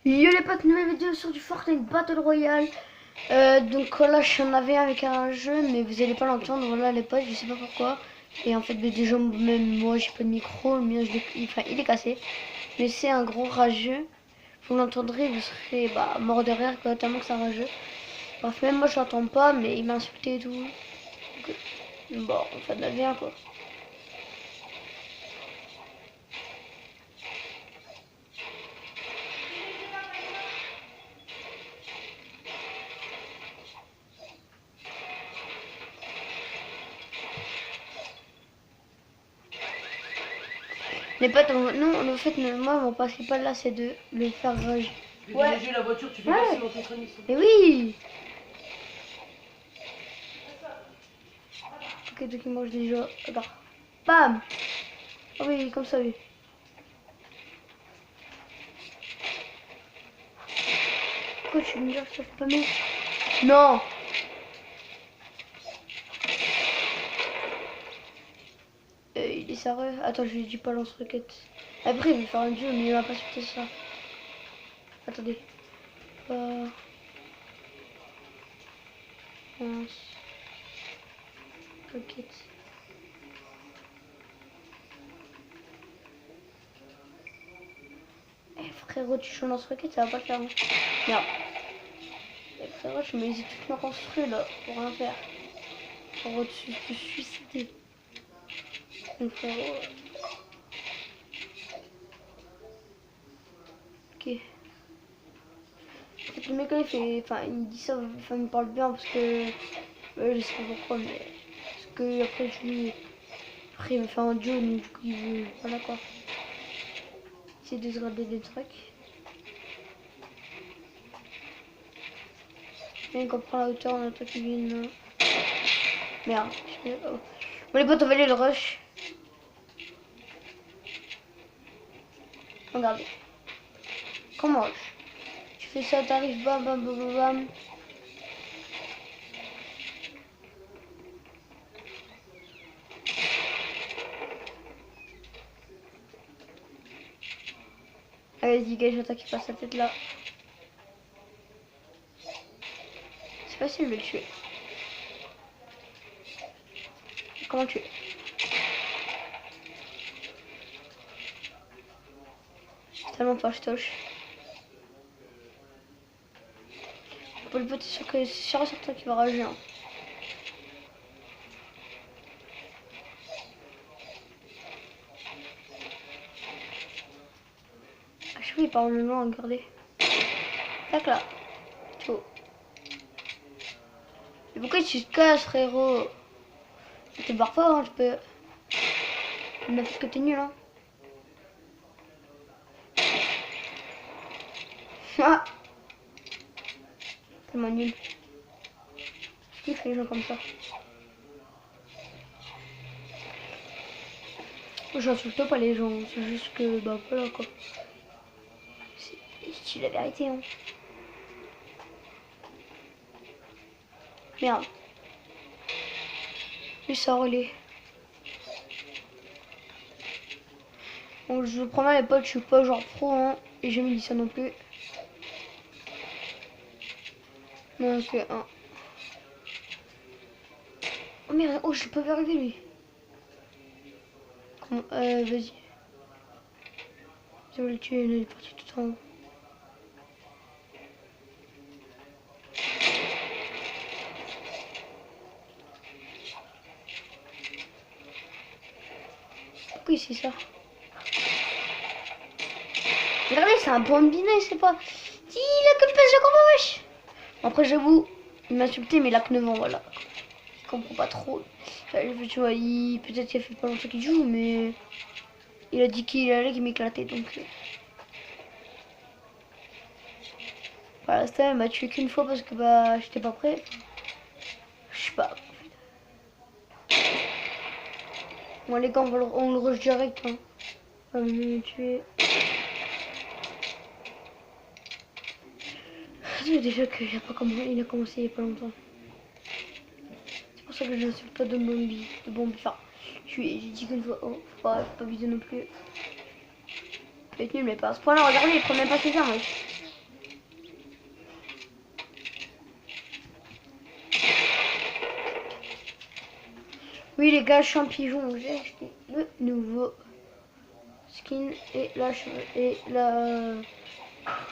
Yo les potes, nouvelle vidéo sur du Fortnite Battle Royale. Donc là j'en avais avec un jeu, mais vous allez pas l'entendre. Voilà les potes, je sais pas pourquoi. Et en fait déjà même moi j'ai pas de micro, le mien il est cassé. Mais c'est un gros rageux. Vous l'entendrez, vous serez mort de rire quoi, tellement que c'est un rageux. Bref, même moi je l'entends pas, mais il m'a insulté et tout. Donc, bon, ça va bien quoi. Les potes, non, le fait, moi, mon principal là, c'est de le faire rager. Ouais. La voiture, tu fais passer dans ton train. Mais oui. Ok, donc il mange déjà. Regarde. Bam. Ah oui, comme ça, oui. Pourquoi tu me dis que ça fait pas mieux? Non. Il est sérieux. Attends, je lui dis pas lance-roquette. Après, il veut faire un duo, mais il va pas sauter ça. Attendez. Lance. Roquette. Eh frérot, tu joues lance-roquette, ça va pas le faire. Hein. Merde. Eh frérot, je me dis tout me construit là, pour rien faire. Frérot, tu te suicider. Donc frérot. Ok. Le mec là, il fait, enfin, il dit ça, enfin, il me parle bien parce que, je sais pas pourquoi, mais parce que après je lui, après il me fait un duo, donc du coup il veut, voilà quoi. Essayer de se regarder des trucs. Et qu'on prend la hauteur, on a un truc qui vient. Merde. Oh. Bon les potes, on va aller le rush. Regardez. Comment tu fais ça, t'arrives, bam bam bam bam bam. Allez, vas-y, j'attends qu'il passe sa tête là. C'est facile de le tuer. Comment tuer? Tellement fastoche. Pour le pote, c'est sûr que c'est sûr et certain qu'il va rager. Hein. Ah, je sais pas, il parle le loin, regardez. Tac là. Ciao. Mais pourquoi tu te casses, frérot? T'es barre fort, hein, je peux. Il m'a fait que t'es nul, hein. Ah! Tellement nul. Je kiffe les gens comme ça. J'insulte pas les gens, c'est juste que, bah voilà quoi. C'est la vérité, hein. Merde. Lui, ça relais. Bon, je vous promets, les potes, je suis pas genre pro, hein. Et j'ai jamais dit ça non plus. Donc, hein. Oh merde, oh, je peux pas arriver lui. Comment, vas-y. Je vais le tuer, il est parti tout en haut. Pourquoi il sait ça? Regardez, c'est un bambinet, je sais pas. Si, il a que le pêche de combat, wesh. Après, j'avoue, il m'a insulté, mais il a que 9 ans, voilà. Je comprends pas trop. Tu vois, peut-être qu'il a fait pas longtemps qu'il joue, mais il a dit qu'il allait qu'il m'éclatait, donc. Voilà, ça, il m'a tué qu'une fois parce que bah j'étais pas prêt. Je sais pas. Bon les gars, on le rush direct. Hein. On va me tuer. Déjà qu'il a pas commencé, il a commencé il y a pas longtemps. C'est pour ça que j'insulte pas de Bombi. De Bombi. Enfin, j'ai dit qu'une fois. Oh, faut pas viser non plus. Il peut être nul, mais pas à ce point-là. Regardez, il prend même pas ses armes. Oui les gars, champignon, j'ai acheté le nouveau skin et là et là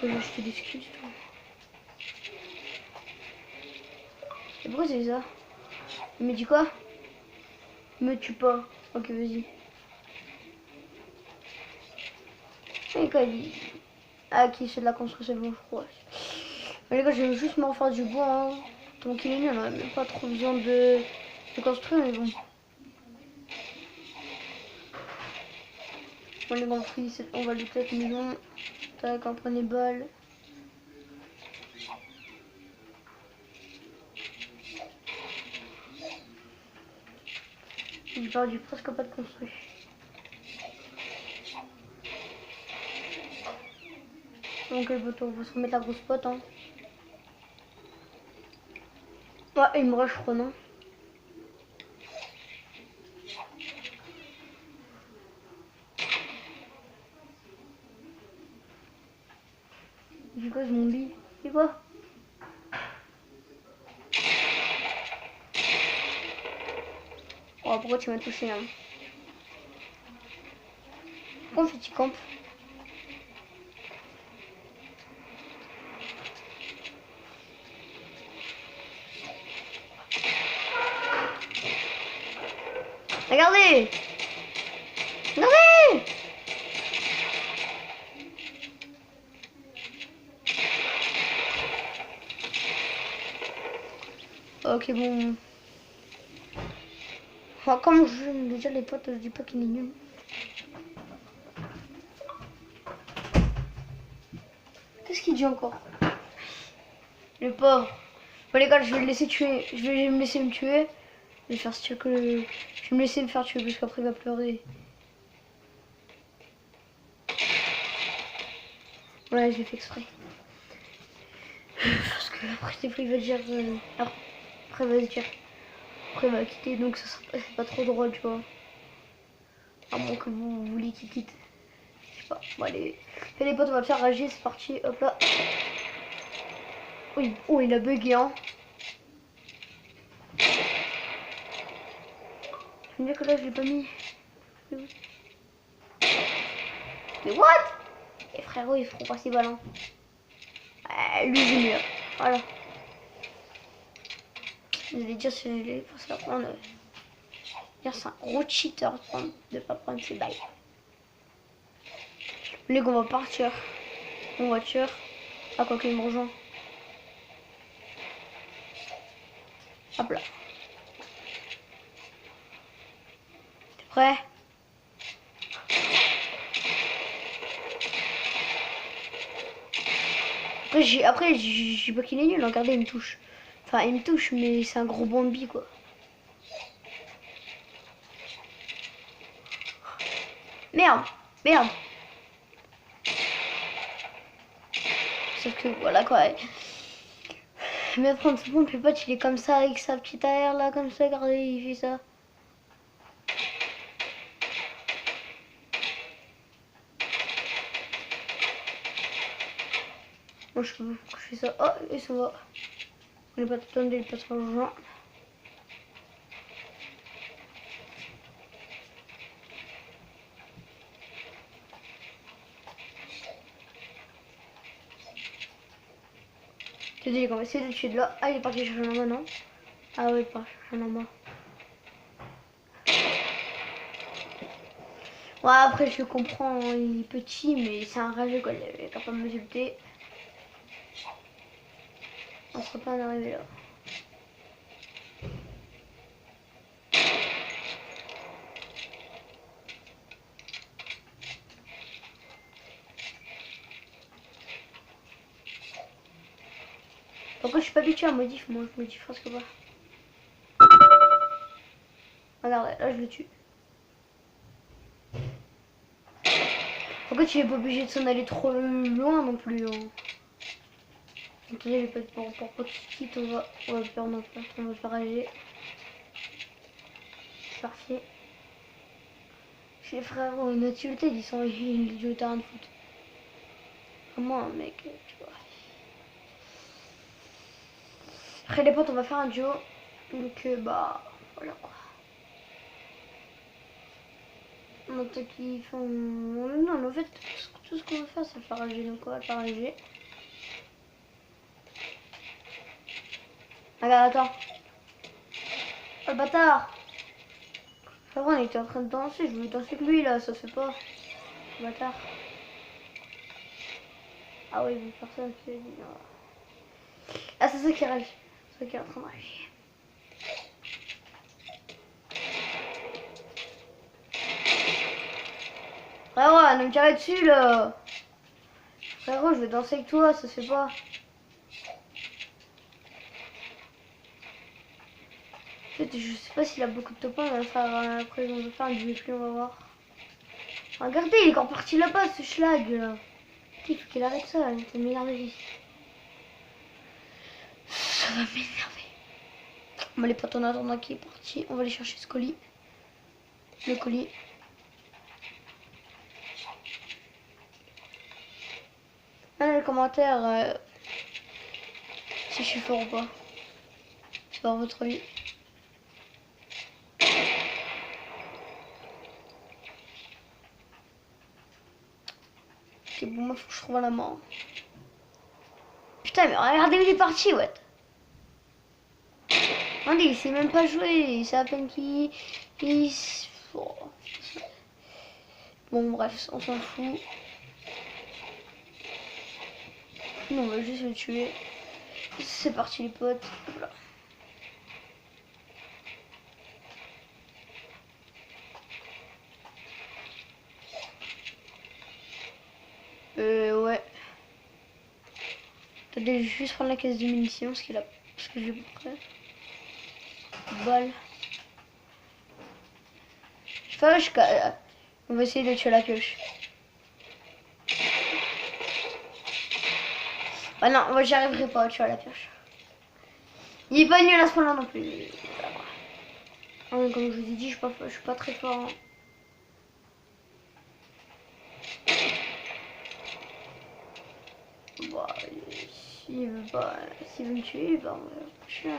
j'ai acheté des skins. Et pourquoi c'est ça? Il me dit quoi? Me tue pas. Ok, vas-y. Et quoi, ah, qui c'est de la construction, bon, je crois. Mais les gars, je vais juste m'en faire du bois. Hein. Tant qu'il est nul, on a même pas trop besoin de construire, mais bon. On est compris, on va lutter avec maison. Tac, on prend les balles. J'ai perdu presque pas de construit. Donc le poteau, on va se remettre la grosse pote. Hein. Ouais, il me reste, je crois, non? Du coup, mon lit. C'est quoi? Oh, pourquoi tu m'as touché hein? Pourquoi on fait camp? Regardez! Regardez! Ok, bon. Enfin, comme je déjà les potes, je dis pas qu'il est nul. Qu'est-ce qu'il dit encore? Le pauvre. Bon les gars, je vais le laisser tuer. Je vais me laisser me tuer. Je vais faire ce que je vais me laisser me faire tuer parce qu'après il va pleurer. Ouais, je l'ai fait exprès. Parce que après des fois il va dire après il va se dire après il va quitter donc ça sera pas trop drôle tu vois. À moins que vous vouliez qu'il quitte. Je sais pas. Bon allez. Et les potes on va le faire rager, c'est parti, hop là. Oui, oh il a bugué hein. Je me dis que là je l'ai pas mis. Mais what? Et frérot ils feront pas ces ballons. Lui il est mieux. Voilà. Je vais dire si je l'ai parce qu'après c'est un gros cheater de pas prendre ses balles. Les gars on va partir en voiture. Ah quoi qu'il me rejoint. Hop là. T'es prêt? Après j'ai pas qu'il est nul, regardez il me touche. Enfin il me touche mais c'est un gros Bambi quoi. Merde, merde. Sauf que voilà quoi. Mais 30 secondes, le pote il est comme ça avec sa petite air là comme ça, regardez il fait ça. Moi je fais ça. Oh et ça va. On n'est pas attendu, il passe par le joint. Je dis qu'on va essayer de le tuer de là. Ah il est parti chercher un main non? Ah ouais il est parti chercher un main. Ouais après je comprends, il est petit mais c'est un rageux quoi, il est capable de me buter. On serait pas en arrivé là. Pourquoi je suis pas habituée à modif, moi je modif presque pas. Regarde, là je le tue. Pourquoi tu es pas obligé de s'en aller trop loin non plus hein. Attendez les potes, pour pas qu'ils quittent, on va faire notre place, on va faire agir. C'est parti. Chez les frères, notre utilité, ils sont du terrain de foot. Vraiment un mec, tu vois. Après les potes, on va faire un duo. Donc bah voilà quoi. D'autres qui font... Non, en fait, tout ce qu'on veut faire, c'est faire rager. Donc on va faire rager. Regarde, attends. Oh, le bâtard. Avant, on était en train de danser. Je voulais danser avec lui, là. Ça se fait pas. Le bâtard. Ah oui, il veut faire ça. Okay. Ah, c'est ça qui rage. C'est ça qui est en train de rager. Frérot, ne me tirer dessus, là. Frérot, je vais danser avec toi. Ça se fait pas. En fait, je sais pas s'il a beaucoup de copains, on va faire après on va faire un duel, on va voir. Regardez, il est encore parti là-bas ce schlag là. Il faut qu'il arrête ça, ça m'énerve. Ça va m'énerver. Bon les potes, en attendant qu'il est parti, on va aller chercher ce colis. Le colis. Dans les commentaires si je suis fort ou pas. C'est pas votre avis. Ok, bon, moi faut que je trouve la mort. Putain, mais regardez où il est parti, ouais. Regardez, il sait même pas jouer, c'est à peine qu'il... Oh. Bon, bref, on s'en fout. Nous, on va juste le tuer. C'est parti, les potes. Voilà. Ouais. Attendez, je vais juste prendre la caisse de munitions, parce que j'ai pas prêt. Balle. Je fais jusqu'à... On va essayer de tuer la pioche. Ah non, moi j'y arriverai pas à tuer la pioche. Il est pas nul à ce point-là non plus. Ah, comme je vous ai dit, je suis pas très fort. Hein. Bah, s'il veut me tuer, bah, on va tuer.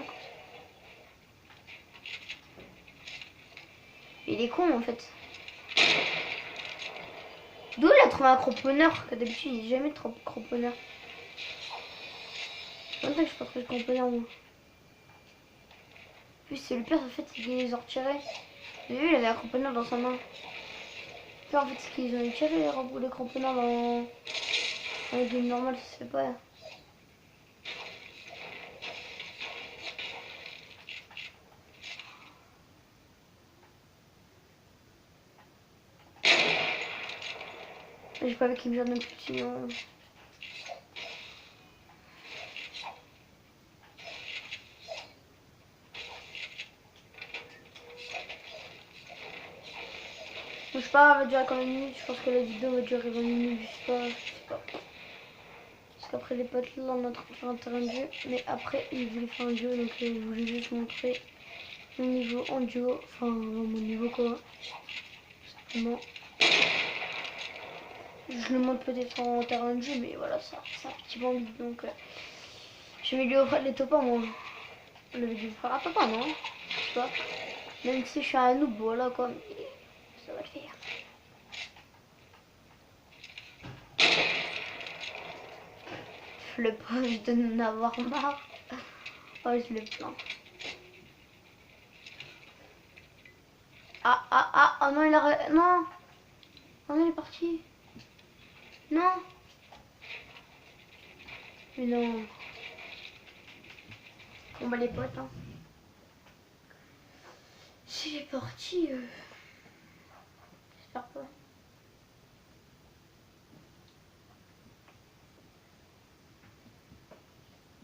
Il est con en fait. D'où il a trouvé un cramponneur, que d'habitude il n'y a jamais de cramponneur. C'est pour ça que je suis pas très cramponneur moi. En plus c'est le pire en fait, c'est qu'ils les ont retirés. Vous avez vu, il avait un cramponneur dans sa main. Puis en fait c'est qu'ils ont tiré les cramponneurs dans le game normal, ça se fait pas. J'ai pas avec qui me gère non plus sinon. Je sais pas, elle va durer combien de minutes, je pense que la vidéo va durer 20 minutes, je sais pas. Parce qu'après les potes là on est en train de faire un terrain de jeu, mais après ils voulaient faire un duo donc je voulais juste montrer mon niveau en duo, enfin mon niveau quoi, simplement. Je le montre peut-être en terrain de jeu mais voilà ça, c'est un petit bandit donc je vais lui offrir les topins moi. Je vais lui faire un topin non, je sais pas. Même si je suis un noob voilà quoi, mais ça va le faire. Le pauvre, je dois en avoir marre. Oh, je le plains. Oh non, il a... Non. Oh non, il est parti. Non. Mais non. Bon bah les potes, hein. S'il est parti, j'espère pas.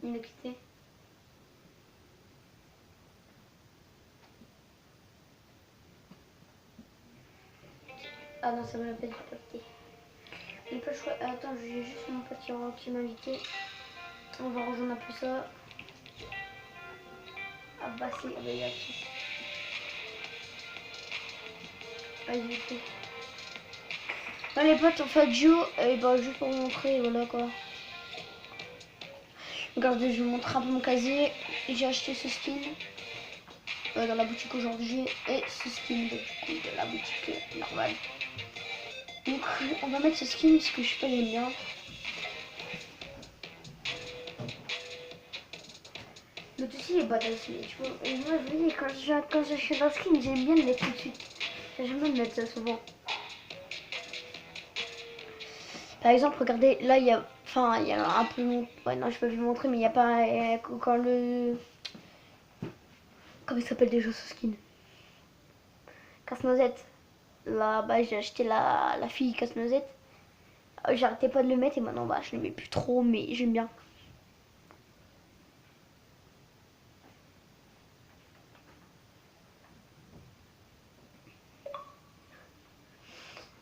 Il a quitté. Ah non, ça me l'a pas dit, pas quitté. Il peut choisir. Attends, j'ai juste mon pote qui m'a invité. On va rejoindre un peu ça. Ah bah si, ah bah il a tout. Vas-y, fais. Là les potes, on fait duo, et bah juste pour vous montrer, voilà quoi. Regardez, je vous montre un peu mon casier. J'ai acheté ce skin. dans la boutique aujourd'hui et ce skin du coup de la boutique normale. Donc on va mettre ce skin parce que je sais pas, j'aime bien. L'autre aussi est badass, mais tu vois, et moi je vous dis, quand j'achète un skin, j'aime bien le mettre tout de suite. J'aime bien le mettre ça souvent. Par exemple, regardez, là il y a, enfin il y a un peu long, ouais non je peux vous montrer, mais il n'y a pas, quand le, comment il s'appelle déjà ce skin? Casse-noisette. Là bas j'ai acheté la fille casse-noisette. J'arrêtais pas de le mettre et maintenant bah je le mets plus trop, mais j'aime bien.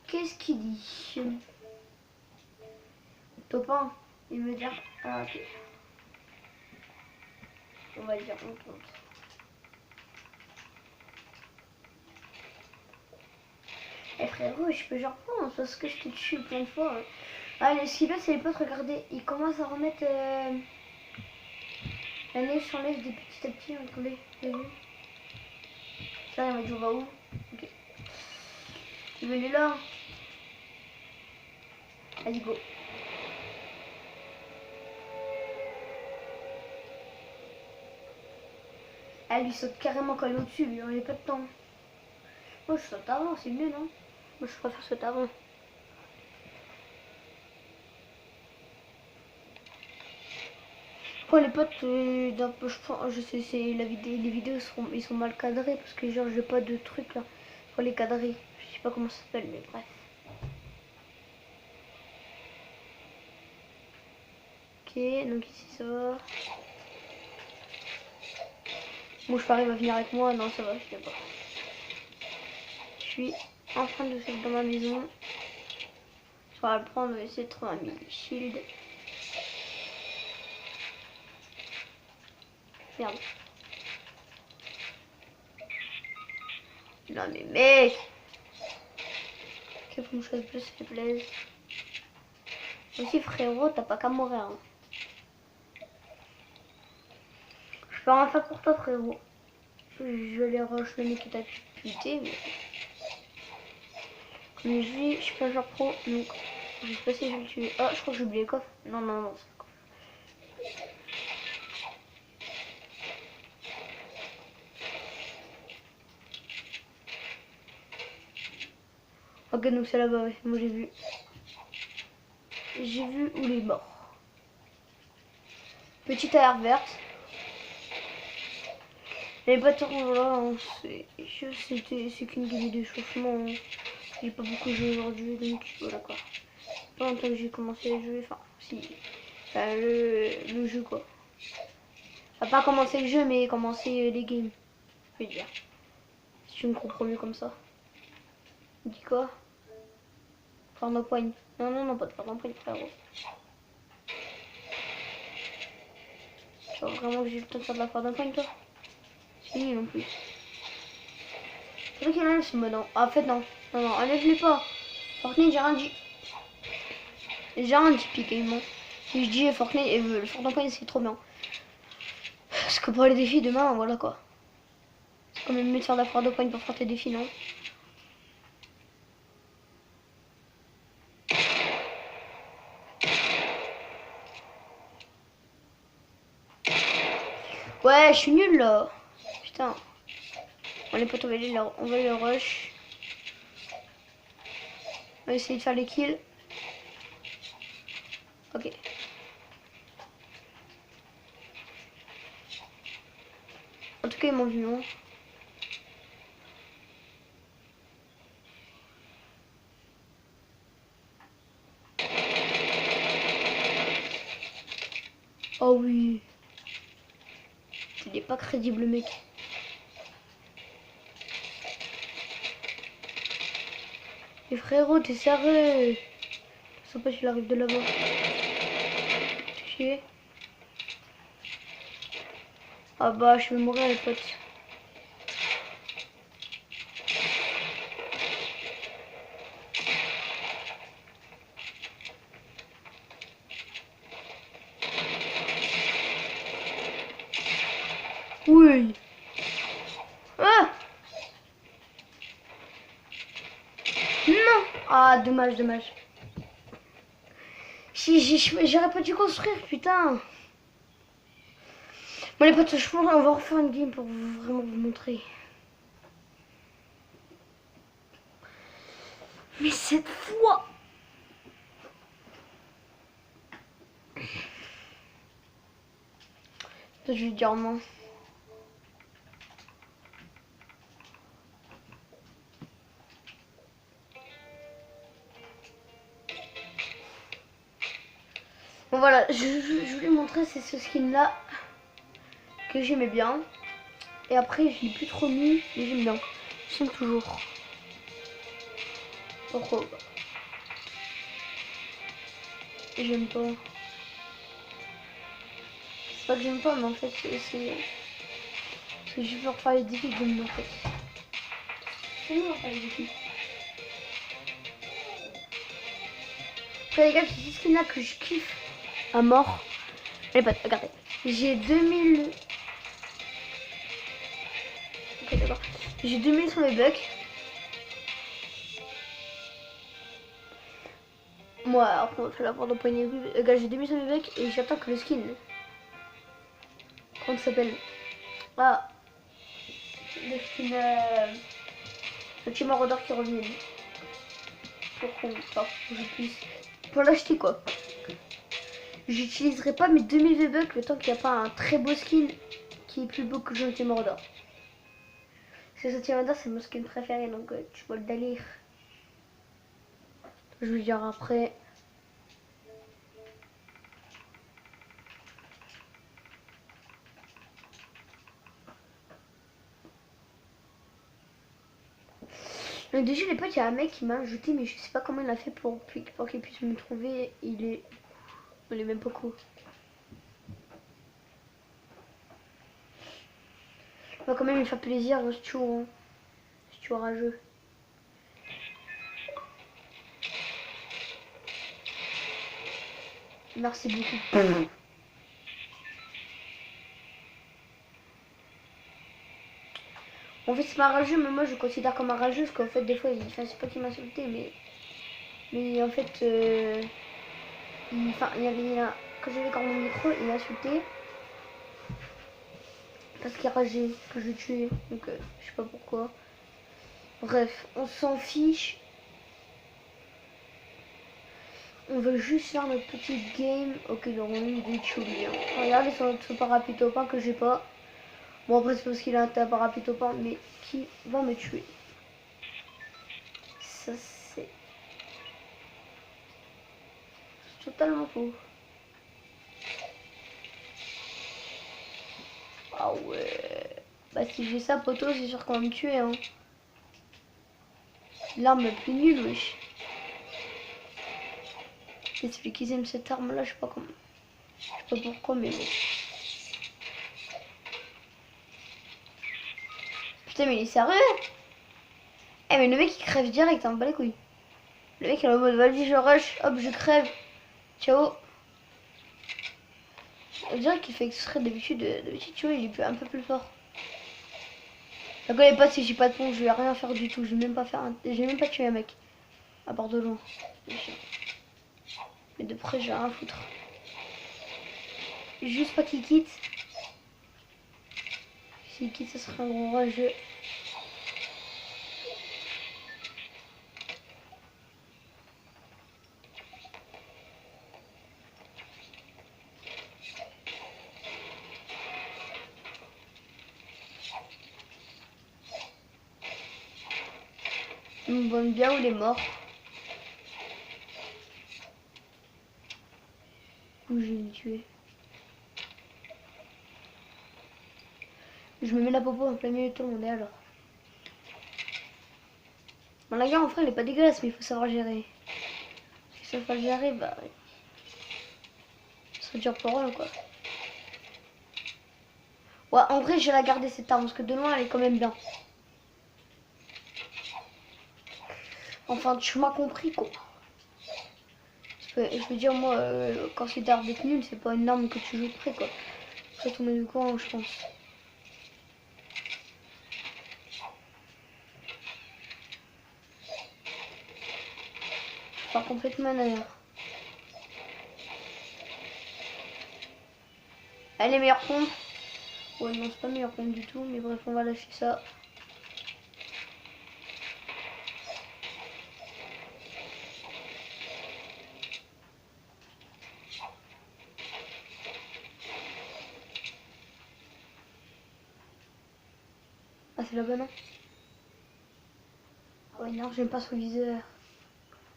Qu'est-ce qu'il dit? Topin, il me dit, ah ok. On va dire on compte. Eh frérot, je peux genre prendre parce que je te tue plein de fois. Allez, ce qui passe, c'est les potes, regardez, ils commencent à remettre la neige sur neige des petit à petit, regardez, vous avez vu? Ça, il m'a dit on va où? Ok. Tu veux aller là? Allez, go. Elle lui saute carrément quand elle est au-dessus, lui, on n'a pas de temps. Moi, je saute avant, c'est mieux, non? Moi, je préfère sauter avant. Après, les potes, je sais, c'est les vidéos ils sont mal cadrés parce que genre j'ai pas de truc là pour les cadrer. Je sais pas comment ça s'appelle, mais bref. Ok, donc ici ça va. Bon, je parie va venir avec moi. Non, ça va, je sais pas. Je suis en train de faire dans ma maison. Je vais le prendre, on va essayer de trouver un mini shield. Merde. Non mais mec. Que une chose plus s'il te plaît. Aussi frérot, t'as pas qu'à mourir. Hein. Je peux rien faire pour toi frérot. Je les rush le mec qui t'a buté, mais... Comme je dis, je suis pas genre pro, donc je sais pas si je vais le tuer. Ah, je crois que j'ai oublié le coffre. Non, non, non, c'est le coffre. Ok, donc c'est là-bas, ouais. Moi j'ai vu. J'ai vu où il est mort. Petite alerte verte. Les bâtons là, hein, c'est qu'une game d'échauffement. Hein. J'ai pas beaucoup joué aujourd'hui, donc voilà quoi. Pas longtemps que j'ai commencé à jouer, enfin si. Enfin, le jeu quoi. Enfin, pas commencer le jeu, mais commencer les games. Je veux dire. Si tu me comprends mieux comme ça. Dis quoi? Faire d'empoigne. Non, non, non, pas de faire d'empoigne, frérot. Tu vois vraiment que j'ai le temps de faire de la faire d'empoigne, toi? C'est nul non plus. C'est vrai qu'il enlève ce mode. Ah, en fait, non. Non, non, enlève-les pas. Fortnite, j'ai rien dit. J'ai rien dit, piquement. Si je dis Fortnite, le fort d'empoigne, c'est trop bien. Parce que pour les défis, demain, voilà quoi. C'est quand même mieux de faire de la foire d'empoigne pour faire tes défis, non? Ouais, je suis nul là. Putain. On les potes, on va les rush. On va essayer de faire les kills. Ok. En tout cas, ils m'ont vu, non? Oh oui. Il est pas crédible, mec. Et frérot, t'es sérieux? Je sais pas s'il arrive de là-bas. Chier. Ah bah, je vais mourir, les potes. Oui. Ah, dommage, dommage. J'aurais pas dû construire, putain. Bon les potes, je pense qu'on va refaire une game pour vraiment vous montrer. Mais cette fois... Je vais dire non. Bon voilà, je voulais montrer c'est ce skin là que j'aimais bien. Et après je l'ai plus trop mis, mais j'aime bien. J'aime toujours. Pourquoi? J'aime pas. C'est pas que j'aime pas, mais en fait c'est que je veux faire les défis que j'aime bien en fait. C'est bon faire les défis. Après les gars, c'est ce skin là que je kiffe à mort. Les potes, regardez. J'ai 2000... Ok d'accord. J'ai 2000 sur mes bucks. Moi, après on va faire la porte au poignet de vue. Gars, j'ai 2000 sur mes bucks et j'attends que le skin... Comment ça s'appelle? Ah, le skin... le petit maraudeur qui revient. Pour que je puisse... Pour l'acheter quoi. J'utiliserai pas mes 2000 V-Bucks le temps qu'il n'y a pas un très beau skin qui est plus beau que le Gentil Mordor. Parce que le Gentil Mordor c'est mon skin préféré donc tu vois le délire. Je veux dire après. Donc déjà les potes, il y a un mec qui m'a ajouté mais je sais pas comment il a fait pour qu'il puisse me trouver. Il est même pas cool. Il va quand même lui faire plaisir si tu es rageux. Merci beaucoup. En fait c'est pas un rageux mais moi je le considère comme un rageux parce qu'en fait des fois c'est pas qu'il m'a insulté mais en fait quand j'avais quand mon micro il m'a insulté parce qu'il rageait que je le tuais donc je sais pas pourquoi. Bref, on s'en fiche. On veut juste faire notre petite game. Ok, donc on a une vidéo bien. Regardez sur notre parapitopin que j'ai pas. Bon après c'est parce qu'il a un parapitopin mais qui va me tuer. Ça c'est totalement faux. Ah ouais. Bah si j'ai ça poteau c'est sûr qu'on va me tuer hein. L'arme la plus nulle wesh. C'est celui qui aime cette arme là, je sais pas comment. Je sais pas pourquoi mais bon. Putain mais il est sérieux? Eh mais le mec il crève direct, hein, bas les couilles. Le mec il est en mode vas-y je rush, hop je crève. Ciao. On dirait qu'il fait exprès d'habitude, tu vois il est un peu plus fort. D'accord les potes si j'ai pas de pont je vais rien faire du tout, je vais même pas faire j'ai même pas tué un mec. À part de loin. Mais de près j'ai rien à foutre. Juste pas qu'il quitte. S'il quitte ça serait un gros rageux. Il me bonne bien où il est mort. Où je vais le tuer. Je me mets la popo en plein milieu de tout le monde et alors. Bon la guerre en vrai elle est pas dégueulasse mais il faut savoir gérer. Si ça faut gérer bah ouais. Ça serait dur pour eux quoi. Ouais en vrai je vais la garder cette arme parce que de loin elle est quand même bien. Enfin tu m'as compris quoi. Je veux dire moi quand c'est d'arme d'être nul c'est pas une arme que tu joues de près quoi. Ça tombe du coin je pense. Je pars complètement d'ailleurs. Allez, meilleure pompe. Ouais, non, c'est pas meilleure pompe du tout, mais bref, on va lâcher ça. Ah, c'est là-bas, non? Ah ouais, non, j'aime pas son viseur.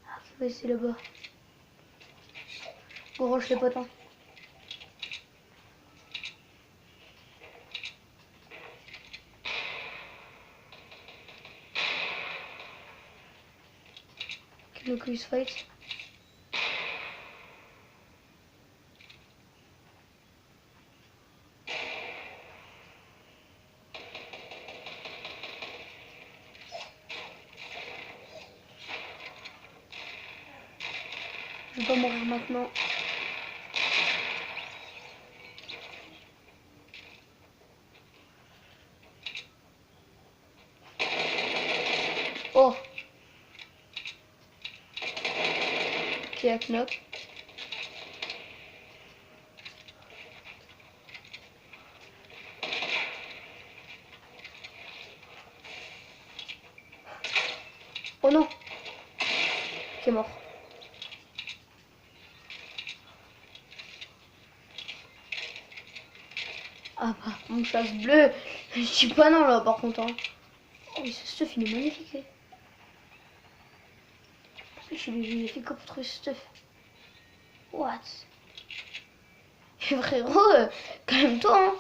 Ah, ouais, c'est là-bas. Go rush les potes, hein. Le quiz fight. Je vais pas mourir maintenant. Oh. Ok, à knock. Oh non. Qui est mort. Ah bah, mon chasse bleu. Je dis pas non là par contre. Hein. Oh oui, ce stuff il est magnifique. Hein. J'ai fait que pour trouver ce stuff. What? Frérot, calme-toi. Hein.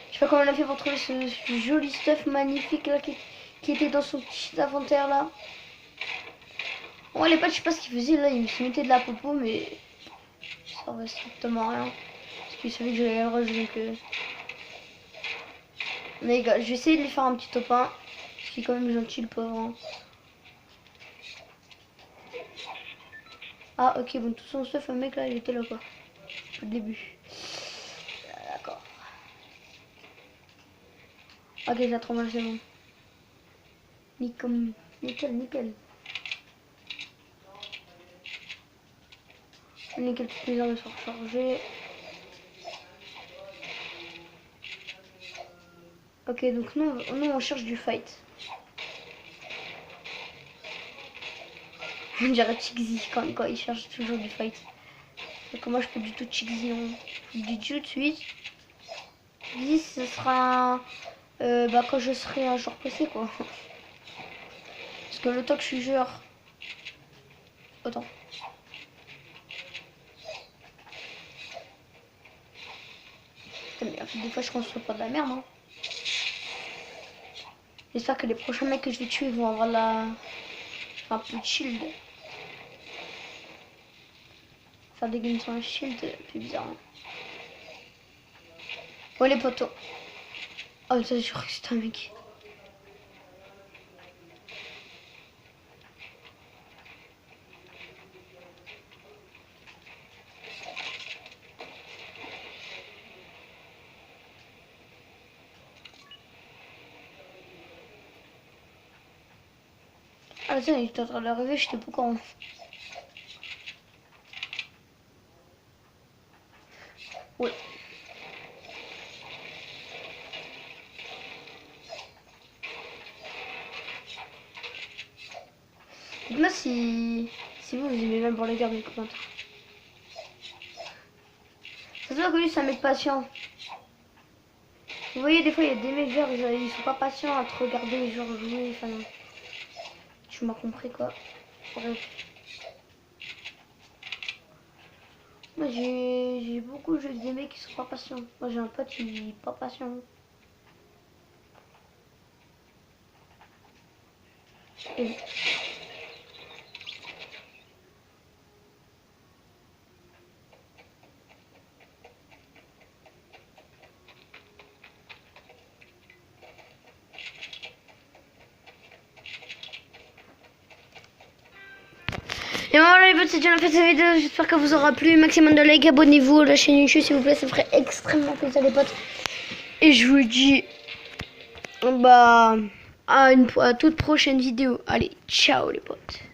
Je sais pas comment on a fait pour trouver ce joli stuff magnifique là qui était dans son petit inventaire là. Bon, les potes, je sais pas ce qu'il faisait là, il se mettait de la popo, mais ça servait strictement à rien. Parce qu'il savait que j'allais le rush donc. Mais les gars, je vais essayer de lui faire un petit top 1. Parce qu'il est quand même gentil le pauvre. Hein. Ah ok, bon, tout son stuff, un mec là, il était là quoi. Au début. D'accord. Ok, j'ai trop mal, c'est bon. Nickel, nickel. Nickel, toutes mes armes sont rechargées. Ok, donc nous on cherche du fight. On dirait Chixi quand il cherche toujours du fight. Donc moi je peux du tout Chixi, non. Je vous le dis tout de suite. Chixi ce sera bah, quand je serai un joueur PC quoi. Parce que le temps que je suis joueur. Attends. Putain, mais en fait, des fois je construis pas de la merde. Hein. J'espère que les prochains mecs que je vais tuer vont avoir la. Enfin, un peu de shield. Faire des games sans shield, c'est bizarre. Hein. Oh les potos. Oh ça, je crois que c'était un mec. Ah tiens, il était en train d'arriver, j'étais pas quand. Ouais. Dites-moi si vous aimez même pour les gars dans les commentaires. Ça se voit que lui c'est un mec patient. Vous voyez des fois il y a des mecs genre ils sont pas patients à te regarder genre jouer, enfin tu m'as compris quoi. Bref. Moi j'ai beaucoup de des mecs qui sont pas patients. Moi j'ai un pote qui est pas patient. Et... Et voilà les potes, c'est déjà la fin de cette vidéo, j'espère que vous aura plu, maximum de likes, abonnez-vous à la chaîne YouTube s'il vous plaît, ça me ferait extrêmement plaisir les potes. Et je vous dis, bah, à toute prochaine vidéo. Allez, ciao les potes.